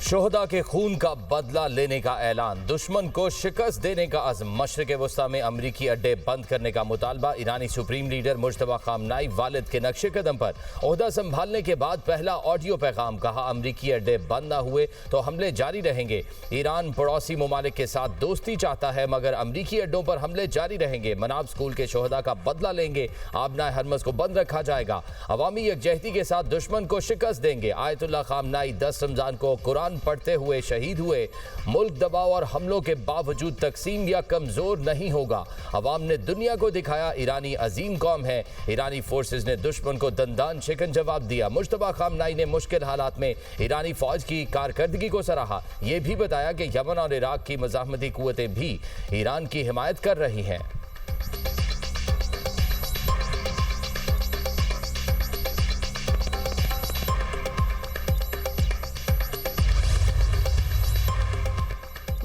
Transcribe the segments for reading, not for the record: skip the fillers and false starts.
शोहदा के खून का बदला लेने का ऐलान, दुश्मन को शिकस्त देने का अज़्म, मशरिक़ वस्ता में अमरीकी अड्डे बंद करने का मुतालबा। ईरानी सुप्रीम लीडर मुज्तबा खामनाई वालिद के नक्शे कदम पर ओहदा संभालने के बाद पहला ऑडियो पैगाम, कहा अमरीकी अड्डे बंद न हुए तो हमले जारी रहेंगे। ईरान पड़ोसी ममालिक के साथ दोस्ती चाहता है मगर अमरीकी अड्डों पर हमले जारी रहेंगे। मनाब स्कूल के शोहदा का बदला लेंगे, आबनाए हरमज को बंद रखा जाएगा। अवामी यकजहती के साथ दुश्मन को शिकस्त देंगे। आयतुल्लाह खामनाई 10 रमजान को कुरान पढ़ते हुए शहीद हुए। मुल्क दबाव और हमलों के बावजूद तकसीम या कमजोर नहीं होगा। अवाम ने दुनिया को दिखाया ईरानी अजीम कौम है। ईरानी फोर्सेस ने दुश्मन को दंदान शिकन जवाब दिया। मुज्तबा खामनाई ने मुश्किल हालात में ईरानी फौज की कारकर्दगी को सराहा। ये भी बताया कि यमन और इराक की मज़ाहमती कुव्वतें भी ईरान की हिमायत कर रही हैं।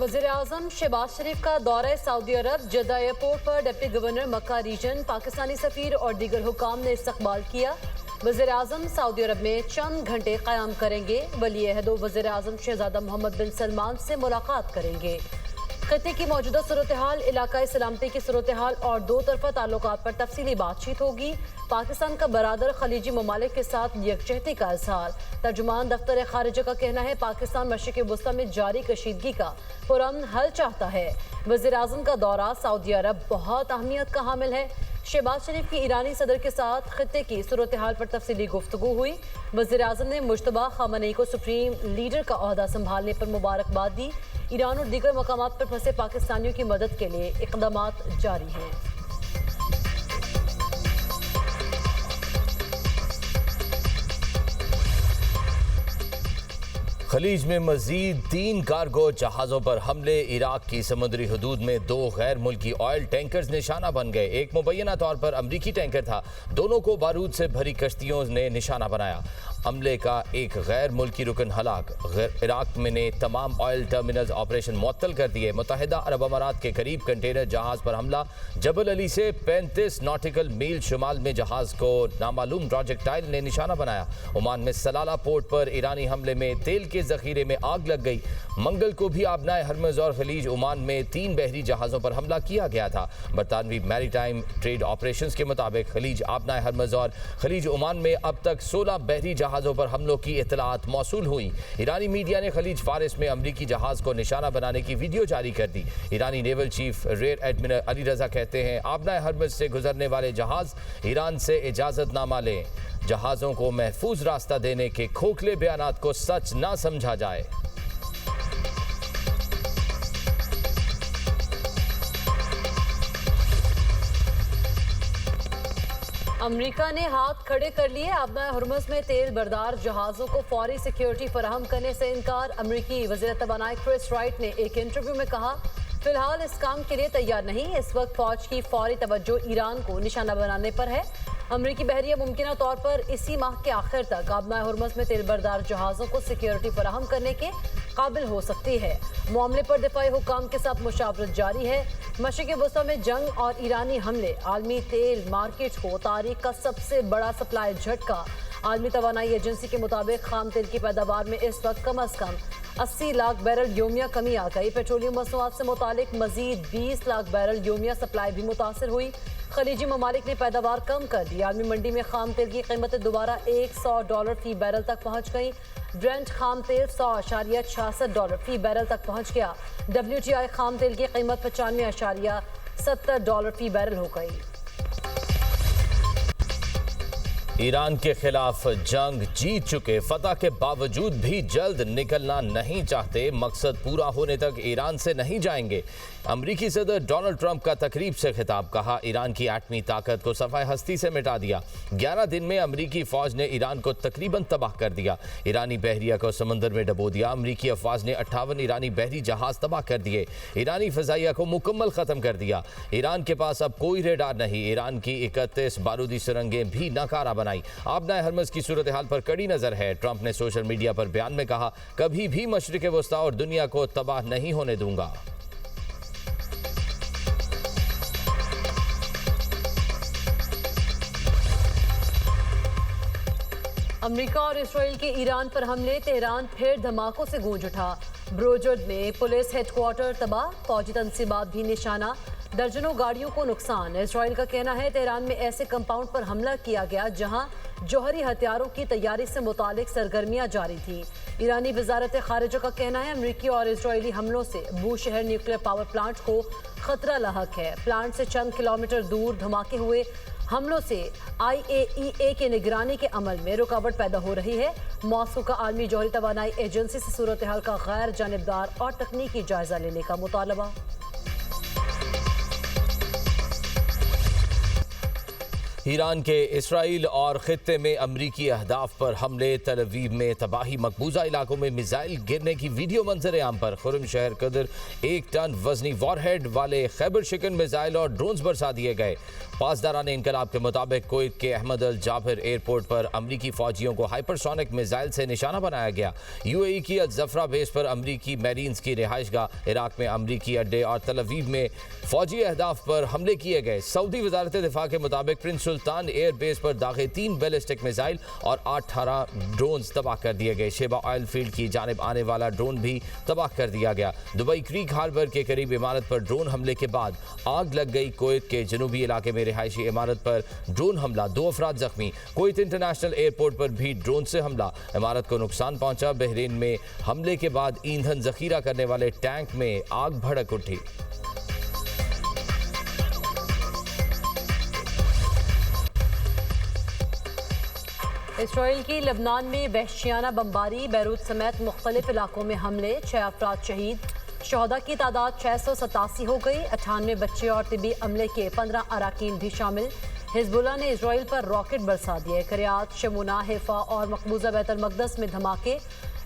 वज़ीर-ए-आज़म शहबाज शरीफ का दौरा सऊदी अरब, जद्दा एयरपोर्ट पर डिप्टी गवर्नर मक्का रीजन, पाकिस्तानी सफीर और दीगर हुकाम ने इस्तकबाल किया। वज़ीर-ए-आज़म सऊदी अरब में चंद घंटे क़याम करेंगे। वली-ए-अहद वज़ीर-ए-आज़म शहजादा मोहम्मद बिन सलमान से मुलाकात करेंगे। खत्ते की मौजूदा सूरत हाल, इलाकाई सलामती की सूरत हाल और दो तरफा ताल्लुकात पर तफसीली बातचीत होगी। पाकिस्तान का बरादर खलीजी ममालिक के साथ यकजहती का इजहार। तर्जुमान दफ्तर खारिजा का कहना है पाकिस्तान मशरिक़ वस्ता में जारी कशीदगी का पुरअमन हल चाहता है। वज़ीर-ए-आज़म का दौरा सऊदी अरब बहुत अहमियत का हामिल है। शहबाज शरीफ की ईरानी सदर के साथ खत्ते की सूरत हाल पर तफसीली गुफ्तगू हुई। वज़ीर-ए-आज़म ने मुज्तबा खामनेई को सुप्रीम लीडर का ओहदा संभालने पर मुबारकबाद दी। ईरान और दीगर मकामात पर फंसे पाकिस्तानियों की मदद के लिए इक़दामात जारी हैं। खलीज में मजीद 3 कार्गो जहाज़ों पर हमले। इराक की समुद्री हदूद में 2 गैर मुल्की ऑयल टैंकर्स निशाना बन गए। एक मुबैना तौर पर अमरीकी टैंकर था, दोनों को बारूद से भरी कश्तियों ने निशाना बनाया। हमले का एक गैर मुल्की रुकन हलाक। इराक में ने तमाम ऑयल टर्मिनल्स ऑपरेशन मुअत्तल कर दिए। मुत्तहिदा अरब अमारात के करीब कंटेनर जहाज़ पर हमला। जबल अली से 35 नॉटिकल मील शुमाल में जहाज़ को नामालूम प्रोजेक्टाइल ने निशाना बनाया। ओमान में सलाला पोर्ट पर ईरानी हमले में तेल के जखीरे में आग लग गई। मंगल को भी आबनाए हरमज और खलीज ओमान में 3 बहरी जहाज़ों पर हमला किया गया था। बरतानवी मैरीटाइम ट्रेड ऑपरेशंस के मुताबिक खलीज आबनाए हरमज और खलीज ओमान में अब तक 16 बहरी जहाज़ों पर हमलों की इतलात मौसूल हुई। ईरानी मीडिया ने खलीज फारिस में अमरीकी जहाज़ को निशाना बनाने की वीडियो जारी कर दी। ईरानी naval chief rear admiral Ali Raza कहते हैं आबनाए हरमज से गुजरने वाले जहाज़ ईरान से इजाज़तनामा लें। जहाज़ों को महफूज रास्ता देने के खोखले बयानात को सच ना समझा जाए। अमेरिका ने हाथ खड़े कर लिए। आबनाए हरमुज़ में तेल बरदार जहाज़ों को फौरी सिक्योरिटी फराहम करने से इनकार। अमरीकी वज़ीर तवानाई क्रिस राइट ने एक इंटरव्यू में कहा फिलहाल इस काम के लिए तैयार नहीं। इस वक्त फौज की फौरी तवज्जो ईरान को निशाना बनाने पर है। अमरीकी बहरिया मुमकिन तौर पर इसी माह के आखिर तक आबनाए हरमुज़ में तेल बरदार जहाज़ों को सिक्योरिटी फराहम करने के काबिल हो सकती है। मामले पर दिफाई हुकाम के साथ मुशावरत जारी है। मशरिक़ वस्ता में जंग और ईरानी हमले आलमी तेल मार्केट को तारीख का सबसे बड़ा सप्लाई झटका। आलमी तवानाई एजेंसी के मुताबिक खाम तेल की पैदावार में इस वक्त कम अज कम 80 लाख बैरल योमिया कमी आ गई। पेट्रोलियम मसनूआत से मुतालिक मजीद 20 लाख बैरल योमिया सप्लाई भी मुतासर हुई। खलीजी ममालिक ने पैदावार कम कर दी। आलमी मंडी में खाम तेल की कीमतें दोबारा $100 फी बैरल तक पहुँच गई। ब्रेंट खाम तेल $100.66 फी बैरल तक पहुँच गया। WTI खाम तेल की कीमत $95.70 फी बैरल हो गई। ईरान के खिलाफ जंग जीत चुके, फतह के बावजूद भी जल्द निकलना नहीं चाहते। मकसद पूरा होने तक ईरान से नहीं जाएंगे। अमरीकी सदर डोनाल्ड ट्रंप का तकरीब से खिताब, कहा ईरान की एटमी ताकत को सफाए हस्ती से मिटा दिया। 11 दिन में अमरीकी फौज ने ईरान को तकरीबन तबाह कर दिया। ईरानी बहरिया को समंदर में डबो दिया। अमरीकी अफवाज ने 58 ईरानी बहरी जहाज तबाह कर दिए। ईरानी फजाइया को मुकम्मल खत्म कर दिया। ईरान के पास अब कोई रेडार नहीं। ईरान की 31 बारूदी सुरंगें भी नाकारा बनाई। आबनाए हरमज की सूरत हाल पर कड़ी नजर है। ट्रंप ने सोशल मीडिया पर बयान में कहा कभी भी मशरिक़ वस्ता और दुनिया को तबाह नहीं होने दूंगा। अमेरिका और इसराइल के ईरान पर हमले, तेहरान फिर धमाकों से गूंज उठा। ब्रोजर्ड में पुलिस हेडक्वार्टर तबाह, फौजी तंसीबात भी निशाना, दर्जनों गाड़ियों को नुकसान। इसराइल का कहना है तेहरान में ऐसे कंपाउंड पर हमला किया गया जहां जौहरी हथियारों की तैयारी से मुतालिक सरगर्मियां जारी थी। ईरानी वजारत खारिजा का कहना है अमेरिकी और इसराइली हमलों से बूशहर न्यूक्लियर पावर प्लांट को खतरा लाहक है। प्लांट से चंद किलोमीटर दूर धमाके हुए हमलों से IAEA की निगरानी के अमल में रुकावट पैदा हो रही है। मॉस्को का आलमी जौहरी तवानाई एजेंसी से सूरत हाल का गैर जानिबदार और तकनीकी जायजा लेने का मुतालबा। ईरान के इसराइल और खित्ते में अमरीकी अहदाफ पर हमले, तल अवीव में तबाही, मकबूजा इलाकों में मिसाइल गिरने की वीडियो मंजर आम पर। खुरम शहर कदर 1 टन वजनी वॉरहेड वाले खैबर शिकन मिसाइल और ड्रोन्स बरसा दिए गए। पासदारान इनकलाब के मुताबिक कुवैत के अहमद अल जाबिर एयरपोर्ट पर अमरीकी फौजियों को हाइपरसोनिक मिसाइल से निशाना बनाया गया। UAE की अल जफरा बेस पर अमरीकी मैरीन्स की रिहाइशगाह, इराक में अमरीकी अड्डे और तल अवीव में फौजी अहदाफ पर हमले किए गए। सऊदी वजारत दिफा के मुताबिक प्रिंस सुल्तान एयर बेस पर दागे 3 बैलिस्टिक मिसाइल और 18 ड्रोन तबाह कर दिए गए। शेबा ऑयल फील्ड की जानिब आने वाला ड्रोन भी तबाह कर दिया गया। दुबई क्रीक हार्बर के करीब इमारत पर ड्रोन हमले के बाद आग लग गई। कुवैत के जनूबी इलाके में रिहायशी इमारत पर ड्रोन हमला, 2 अफराद जख्मी। कुवैत इंटरनेशनल एयरपोर्ट पर भी ड्रोन से हमला, इमारत को नुकसान पहुंचा। बहरीन में हमले के बाद ईंधन जखीरा करने वाले टैंक में आग भड़क उठी। इसराइल की लबनान में वहशियाना बमबारी, बैरूत समेत मुख्तलिफ इलाकों में हमले, 6 अफराद शहीद। शहदा की तादाद 687 हो गई। 98 बच्चे और तिबी अमले के 15 अराकीन भी शामिल। हिजबुल्लाह ने इसराइल पर रॉकेट बरसा दिए। करियात, शमुना, हैफा और मकबूजा बैतुल मक़दस में धमाके।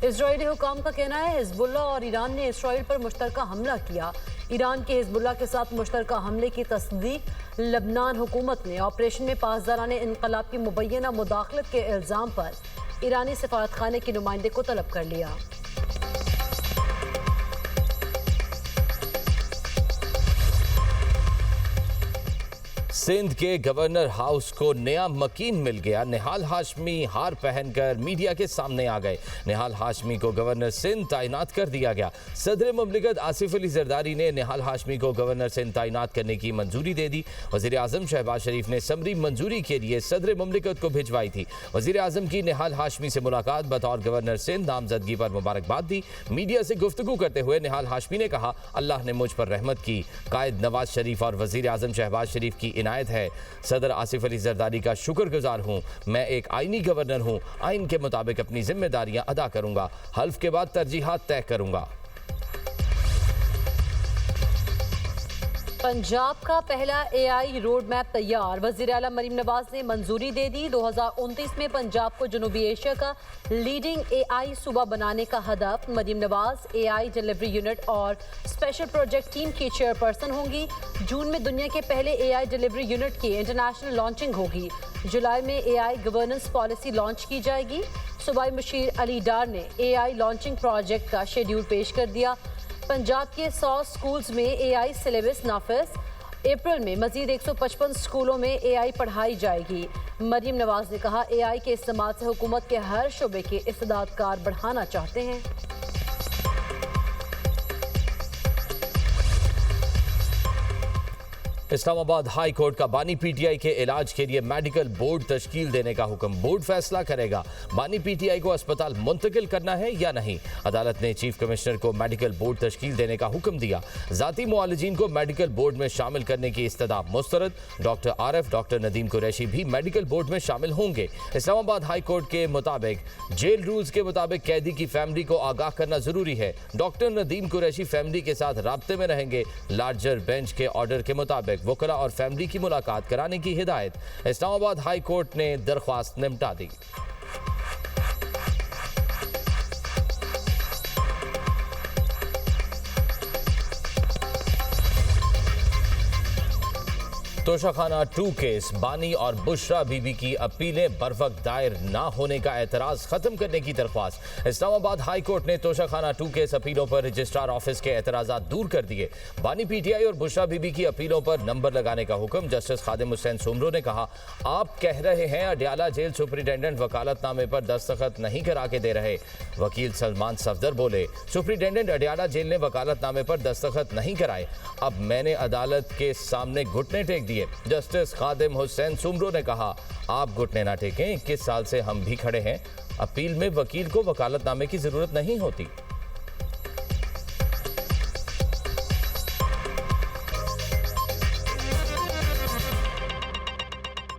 इसराइली हुकाम का कहना है हिजबुल्लाह और ईरान ने इसराइल पर मुश्तरका हमला किया। ईरान के हिजबुल्लाह के साथ मुश्तरका हमले की तस्दीक। लबनान हुकूमत ने ऑपरेशन में पासदारान इनकलाब की मुबैना मुदाखलत के इल्ज़ाम पर ईरानी सफारतखाने के नुमाइंदे को तलब कर लिया। सिंध के गवर्नर हाउस को नया मकीन मिल गया। निहाल हाशमी हार पहनकर मीडिया के सामने आ गए। निहाल हाशमी को गवर्नर सिंध तैनात कर दिया गया। सदर मुमलिकत आसिफ अली जरदारी ने निहाल हाशमी को गवर्नर सिंध तैनात करने की मंजूरी दे दी। वज़ीर आज़म शहबाज शरीफ ने समरी मंजूरी के लिए सदर मुमलिकत को भिजवाई थी। वज़ीर आज़म की निहाल हाशमी से मुलाकात, बतौर गवर्नर सिंध नामजदगी पर मुबारकबाद दी। मीडिया से गुफ्तगू करते हुए निहाल हाशमी ने कहा, अल्लाह ने मुझ पर रहमत की। कायद नवाज शरीफ और वज़ीर आज़म शहबाज शरीफ की इनायत है। सदर आसिफ अली जरदारी का शुक्रगुजार हूं। मैं एक आईनी गवर्नर हूं। आइन के मुताबिक अपनी जिम्मेदारियां अदा करूंगा। हल्फ के बाद तरजीहात तय करूंगा। पंजाब का पहला AI रोड मैप तैयार, वज़ीर आला मरीम नवाज ने मंजूरी दे दी। 2029 में पंजाब को जनूबी एशिया का लीडिंग AI सूबा बनाने का हदफ। Maryam Nawaz AI delivery unit और स्पेशल प्रोजेक्ट टीम की चेयरपर्सन होंगी। जून में दुनिया के पहले AI डिलीवरी यूनिट की इंटरनेशनल लॉन्चिंग होगी। जुलाई में AI गवर्नेंस पॉलिसी लॉन्च की जाएगी। सूबाई मुशीर अली डार ने AI लॉन्चिंग प्रोजेक्ट का शेड्यूल पेश कर दिया। पंजाब के 100 स्कूल्स में AI सिलेबस नाफिज। अप्रैल में मजीद 155 स्कूलों में AI पढ़ाई जाएगी। मरीम नवाज ने कहा, AI के इस्तेमाल से हुकूमत के हर शोबे के इस्तेदादकार बढ़ाना चाहते हैं। इस्लामाबाद हाई कोर्ट का बानी PTI के इलाज के लिए मेडिकल बोर्ड तश्कील देने का हुक्म। बोर्ड फैसला करेगा बानी PTI को अस्पताल मुंतकिल करना है या नहीं। अदालत ने चीफ कमिश्नर को मेडिकल बोर्ड तश्कील देने का हुक्म दिया। जाती मुआलिजीन को मेडिकल बोर्ड में शामिल करने की इस्तदाब मुस्तरद। डॉक्टर आरफ, डॉक्टर नदीम कुरैशी भी मेडिकल बोर्ड में शामिल होंगे। इस्लामाबाद हाई कोर्ट के मुताबिक जेल रूल्स के मुताबिक कैदी की फैमिली को आगाह करना जरूरी है। डॉक्टर नदीम कुरैशी फैमिली के साथ राब्ते में रहेंगे। लार्जर बेंच के ऑर्डर के मुताबिक वकला और फैमिली की मुलाकात कराने की हिदायत। इस्लामाबाद हाई कोर्ट ने दरख्वास्त निपटा दी। तोशाखाना 2 केस बानी और बुशरा बीबी की अपीलें बरवक्त दायर ना होने का एतराज खत्म करने की दरख्वास्त। इस्लामाबाद हाई कोर्ट ने तोशाखाना 2 केस अपीलों पर रजिस्ट्रार ऑफिस के एतराज़ात दूर कर दिए। बानी पीटीआई और बुशरा बीबी की अपीलों पर नंबर लगाने का हुक्म। जस्टिस खादिम हुसैन सुमरो ने कहा, आप कह रहे हैं अडयाला जेल सुप्रिंटेंडेंट वकालतनामे पर दस्तखत नहीं करा के दे रहे। वकील सलमान सफदर बोले, सुप्रिंटेंडेंट अडयाला जेल ने वकालतनामे पर दस्तखत नहीं कराए, अब मैंने अदालत के सामने घुटने टेक दिए। जस्टिस खादिम हुसैन सुमरो ने कहा, आप घुटने ना टेकें, 21 साल से हम भी खड़े हैं। अपील में वकील को वकालतनामे की जरूरत नहीं होती।